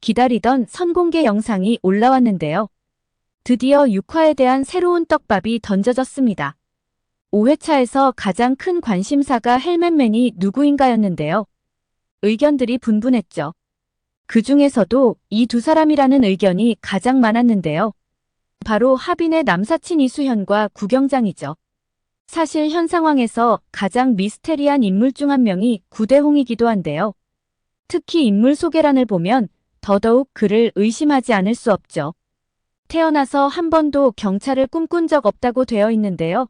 기다리던 선공개 영상이 올라왔는데요. 드디어 6화에 대한 새로운 떡밥이 던져졌습니다. 5회차에서 가장 큰 관심사가 헬멧맨이 누구인가였는데요. 의견들이 분분했죠. 그 중에서도 이 두 사람이라는 의견이 가장 많았는데요. 바로 하빈의 남사친 이수현과 구경장이죠. 사실 현 상황에서 가장 미스테리한 인물 중 한 명이 구대홍이기도 한데요. 특히 인물 소개란을 보면 더더욱 그를 의심하지 않을 수 없죠. 태어나서 한 번도 경찰을 꿈꾼 적 없다고 되어 있는데요.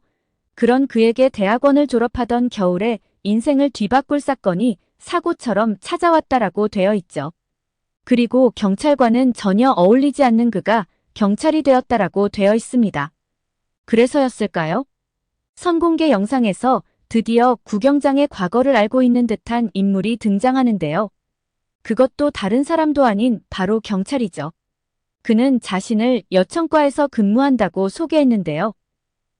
그런 그에게 대학원을 졸업하던 겨울에 인생을 뒤바꿀 사건이 사고처럼 찾아왔다라고 되어 있죠. 그리고 경찰과는 전혀 어울리지 않는 그가 경찰이 되었다라고 되어 있습니다. 그래서였을까요? 선공개 영상에서 드디어 구경장의 과거를 알고 있는 듯한 인물이 등장하는데요. 그것도 다른 사람도 아닌 바로 경찰이죠. 그는 자신을 여청과에서 근무한다고 소개했는데요.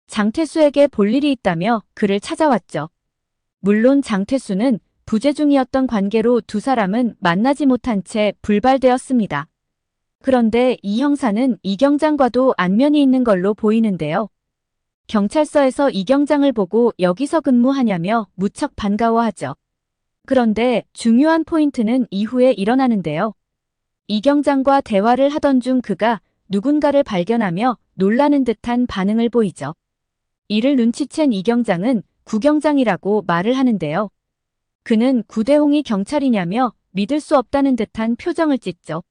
장태수에게 볼 일이 있다며 그를 찾아왔죠. 물론 장태수는 부재 중이었던 관계로 두 사람은 만나지 못한 채 불발되었습니다. 그런데 이 형사는 이 경장과도 안면이 있는 걸로 보이는데요. 경찰서에서 이 경장을 보고 여기서 근무하냐며 무척 반가워하죠. 그런데 중요한 포인트는 이후에 일어나는데요. 이 경장과 대화를 하던 중 그가 누군가를 발견하며 놀라는 듯한 반응을 보이죠. 이를 눈치챈 이 경장은 구경장이라고 말을 하는데요. 그는 구대홍이 경찰이냐며 믿을 수 없다는 듯한 표정을 짓죠.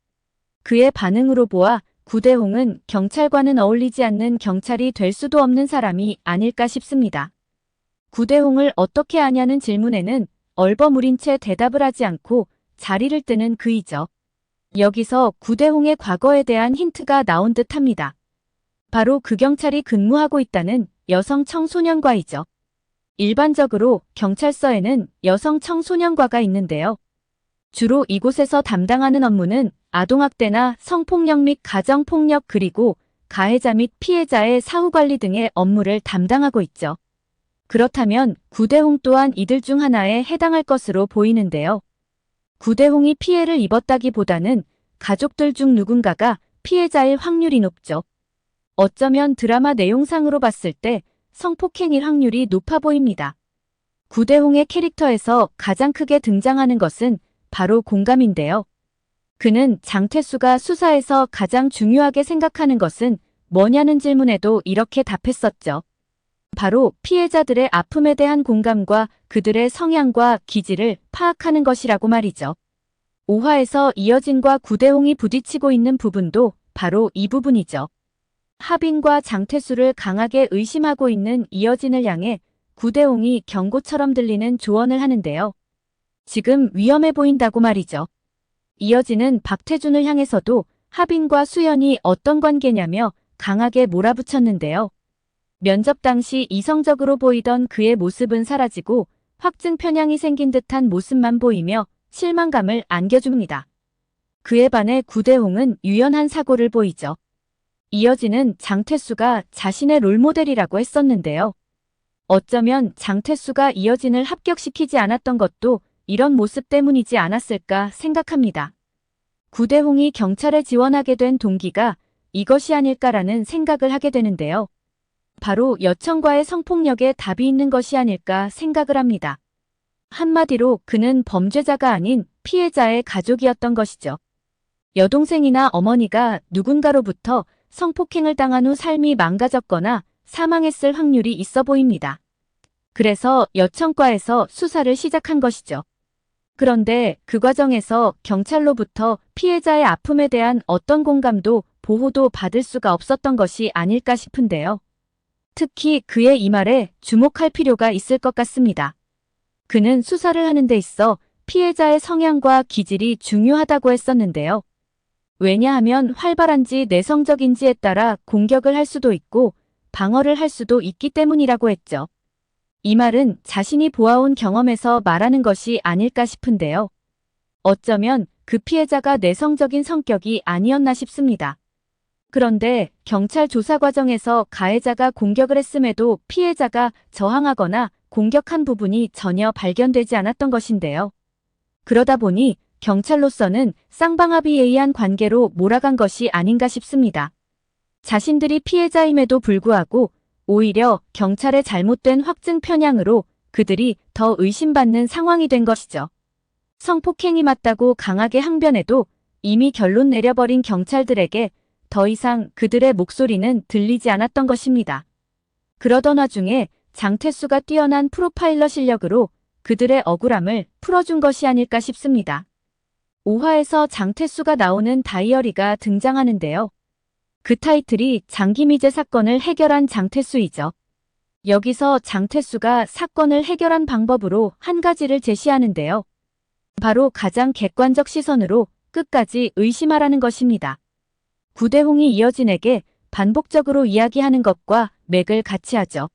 그의 반응으로 보아 구대홍은 경찰과는 어울리지 않는 경찰이 될 수도 없는 사람이 아닐까 싶습니다. 구대홍을 어떻게 아냐는 질문에는 얼버무린 채 대답을 하지 않고 자리를 뜨는 그이죠. 여기서 구대홍의 과거에 대한 힌트가 나온 듯합니다. 바로 그 경찰이 근무하고 있다는 여성 청소년과이죠. 일반적으로 경찰서에는 여성 청소년과가 있는데요. 주로 이곳에서 담당하는 업무는 아동학대나 성폭력 및 가정폭력 그리고 가해자 및 피해자의 사후관리 등의 업무를 담당하고 있죠. 그렇다면 구대홍 또한 이들 중 하나에 해당할 것으로 보이는데요. 구대홍이 피해를 입었다기보다는 가족들 중 누군가가 피해자일 확률이 높죠. 어쩌면 드라마 내용상으로 봤을 때 성폭행일 확률이 높아 보입니다. 구대홍의 캐릭터에서 가장 크게 등장하는 것은 바로 공감인데요. 그는 장태수가 수사에서 가장 중요하게 생각하는 것은 뭐냐는 질문에도 이렇게 답했었죠. 바로 피해자들의 아픔에 대한 공감과 그들의 성향과 기질을 파악하는 것이라고 말이죠. 5화에서 이여진과 구대홍이 부딪히고 있는 부분도 바로 이 부분이죠. 하빈과 장태수를 강하게 의심하고 있는 이여진을 향해 구대홍이 경고처럼 들리는 조언을 하는데요. 지금 위험해 보인다고 말이죠. 이여진은 박태준을 향해서도 하빈과 수연이 어떤 관계냐며 강하게 몰아붙였는데요. 면접 당시 이성적으로 보이던 그의 모습은 사라지고 확증 편향이 생긴 듯한 모습만 보이며 실망감을 안겨줍니다. 그에 반해 구대홍은 유연한 사고를 보이죠. 이여진은 장태수가 자신의 롤모델이라고 했었는데요. 어쩌면 장태수가 이여진을 합격시키지 않았던 것도 이런 모습 때문이지 않았을까 생각합니다. 구대홍이 경찰에 지원하게 된 동기가 이것이 아닐까라는 생각을 하게 되는데요. 바로 여청과의 성폭력에 답이 있는 것이 아닐까 생각을 합니다. 한마디로 그는 범죄자가 아닌 피해자의 가족이었던 것이죠. 여동생이나 어머니가 누군가로부터 성폭행을 당한 후 삶이 망가졌거나 사망했을 확률이 있어 보입니다. 그래서 여청과에서 수사를 시작한 것이죠. 그런데 그 과정에서 경찰로부터 피해자의 아픔에 대한 어떤 공감도 보호도 받을 수가 없었던 것이 아닐까 싶은데요. 특히 그의 이 말에 주목할 필요가 있을 것 같습니다. 그는 수사를 하는 데 있어 피해자의 성향과 기질이 중요하다고 했었는데요. 왜냐하면 활발한지 내성적인지에 따라 공격을 할 수도 있고 방어를 할 수도 있기 때문이라고 했죠. 이 말은 자신이 보아온 경험에서 말하는 것이 아닐까 싶은데요. 어쩌면 그 피해자가 내성적인 성격이 아니었나 싶습니다. 그런데 경찰 조사 과정에서 가해자가 공격을 했음에도 피해자가 저항하거나 공격한 부분이 전혀 발견되지 않았던 것인데요. 그러다 보니 경찰로서는 쌍방합의에 의한 관계로 몰아간 것이 아닌가 싶습니다. 자신들이 피해자임에도 불구하고 오히려 경찰의 잘못된 확증 편향으로 그들이 더 의심받는 상황이 된 것이죠. 성폭행이 맞다고 강하게 항변해도 이미 결론 내려버린 경찰들에게 더 이상 그들의 목소리는 들리지 않았던 것입니다. 그러던 와중에 장태수가 뛰어난 프로파일러 실력으로 그들의 억울함을 풀어준 것이 아닐까 싶습니다. 5화에서 장태수가 나오는 다이어리가 등장하는데요. 그 타이틀이 장기미제 사건을 해결한 장태수이죠. 여기서 장태수가 사건을 해결한 방법으로 한 가지를 제시하는데요. 바로 가장 객관적 시선으로 끝까지 의심하라는 것입니다. 구대홍이 이어진에게 반복적으로 이야기하는 것과 맥을 같이 하죠.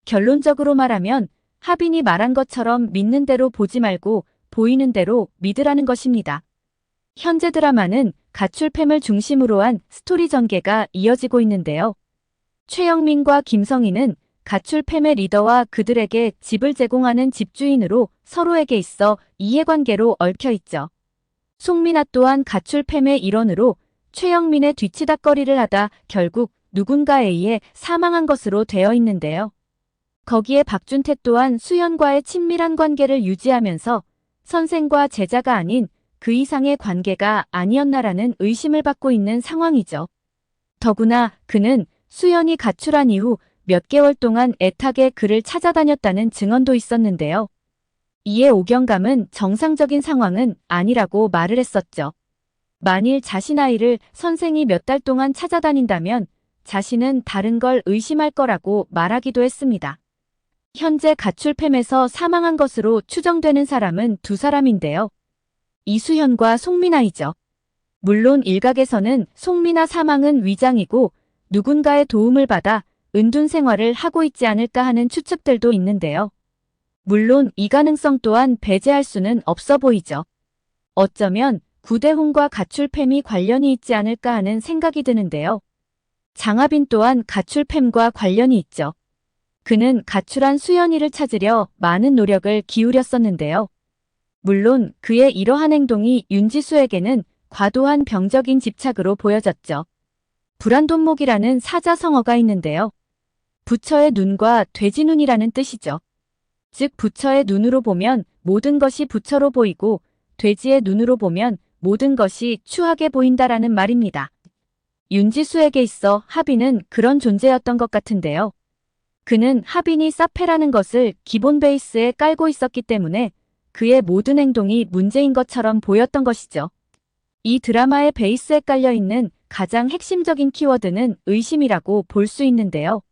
결론적으로 말하면 하빈이 말한 것처럼 믿는 대로 보지 말고 보이는 대로 믿으라는 것입니다. 현재 드라마는 가출팸을 중심으로 한 스토리 전개가 이어지고 있는데요. 최영민과 김성희는 가출팸의 리더와 그들에게 집을 제공하는 집주인으로 서로에게 있어 이해관계로 얽혀 있죠. 송민아 또한 가출팸의 일원으로 최영민의 뒤치다꺼리를 하다 결국 누군가에 의해 사망한 것으로 되어 있는데요. 거기에 박준태 또한 수연과의 친밀한 관계를 유지하면서 선생과 제자가 아닌 그 이상의 관계가 아니었나라는 의심을 받고 있는 상황이죠. 더구나 그는 수연이 가출한 이후 몇 개월 동안 애타게 그를 찾아다녔다는 증언도 있었는데요. 이에 오경감은 정상적인 상황은 아니라고 말을 했었죠. 만일 자신 아이를 선생이 몇 달 동안 찾아다닌다면 자신은 다른 걸 의심할 거라고 말하기도 했습니다. 현재 가출팸에서 사망한 것으로 추정되는 사람은 두 사람인데요. 이수현과 송민아이죠. 물론 일각에서는 송민아 사망은 위장이고 누군가의 도움을 받아 은둔 생활을 하고 있지 않을까 하는 추측들도 있는데요. 물론 이 가능성 또한 배제할 수는 없어 보이죠. 어쩌면 구대홍과 가출팸이 관련이 있지 않을까 하는 생각이 드는데요. 장하빈 또한 가출팸과 관련이 있죠. 그는 가출한 수연이를 찾으려 많은 노력을 기울였었는데요. 물론 그의 이러한 행동이 윤지수에게는 과도한 병적인 집착으로 보여졌죠. 불안돈목이라는 사자성어가 있는데요. 부처의 눈과 돼지 눈이라는 뜻이죠. 즉 부처의 눈으로 보면 모든 것이 부처로 보이고 돼지의 눈으로 보면 모든 것이 추하게 보인다라는 말입니다. 윤지수에게 있어 하빈은 그런 존재였던 것 같은데요. 그는 하빈이 사페라는 것을 기본 베이스에 깔고 있었기 때문에 그의 모든 행동이 문제인 것처럼 보였던 것이죠. 이 드라마의 베이스에 깔려있는 가장 핵심적인 키워드는 의심이라고 볼 수 있는데요.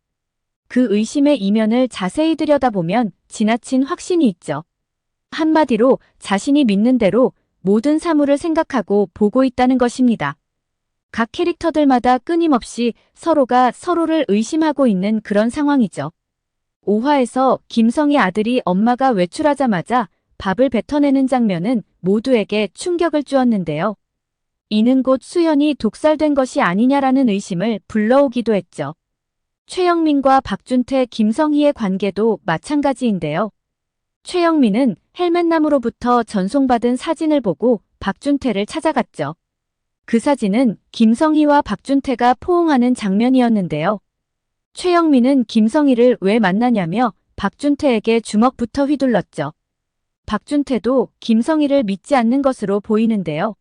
그 의심의 이면을 자세히 들여다보면 지나친 확신이 있죠. 한마디로 자신이 믿는 대로 모든 사물을 생각하고 보고 있다는 것입니다. 각 캐릭터들마다 끊임없이 서로가 서로를 의심하고 있는 그런 상황이죠. 5화에서 김성희 아들이 엄마가 외출하자마자 밥을 뱉어내는 장면은 모두에게 충격을 주었는데요. 이는 곧 수연이 독살된 것이 아니냐라는 의심을 불러오기도 했죠. 최영민과 박준태, 김성희의 관계도 마찬가지인데요. 최영민은 헬멧남으로부터 전송받은 사진을 보고 박준태를 찾아갔죠. 그 사진은 김성희와 박준태가 포옹하는 장면이었는데요. 최영민은 김성희를 왜 만나냐며 박준태에게 주먹부터 휘둘렀죠. 박준태도 김성희를 믿지 않는 것으로 보이는데요.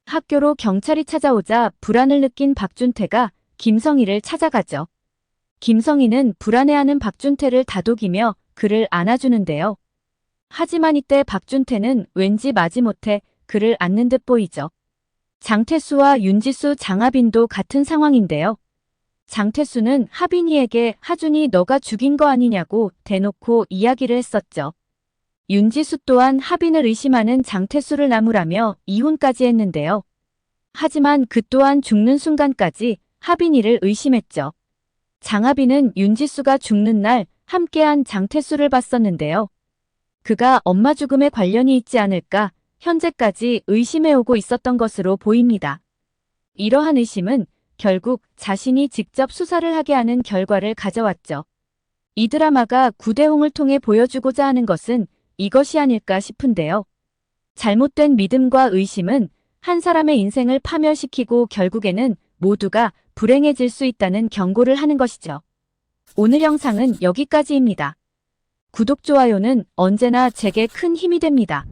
학교로 경찰이 찾아오자 불안을 느낀 박준태가 김성희를 찾아가죠. 김성희는 불안해하는 박준태를 다독이며 그를 안아주는데요. 하지만 이때 박준태는 왠지 마지못해 그를 안는 듯 보이죠. 장태수와 윤지수, 장하빈도 같은 상황인데요. 장태수는 하빈이에게 하준이 너가 죽인 거 아니냐고 대놓고 이야기를 했었죠. 윤지수 또한 하빈을 의심하는 장태수를 나무라며 이혼까지 했는데요. 하지만 그 또한 죽는 순간까지 하빈이를 의심했죠. 장하빈은 윤지수가 죽는 날 함께한 장태수를 봤었는데요. 그가 엄마 죽음에 관련이 있지 않을까 현재까지 의심해오고 있었던 것으로 보입니다. 이러한 의심은 결국 자신이 직접 수사를 하게 하는 결과를 가져왔죠. 이 드라마가 구대홍을 통해 보여주고자 하는 것은 이것이 아닐까 싶은데요. 잘못된 믿음과 의심은 한 사람의 인생을 파멸시키고 결국에는 모두가 불행해질 수 있다는 경고를 하는 것이죠. 오늘 영상은 여기까지입니다. 구독, 좋아요는 언제나 제게 큰 힘이 됩니다.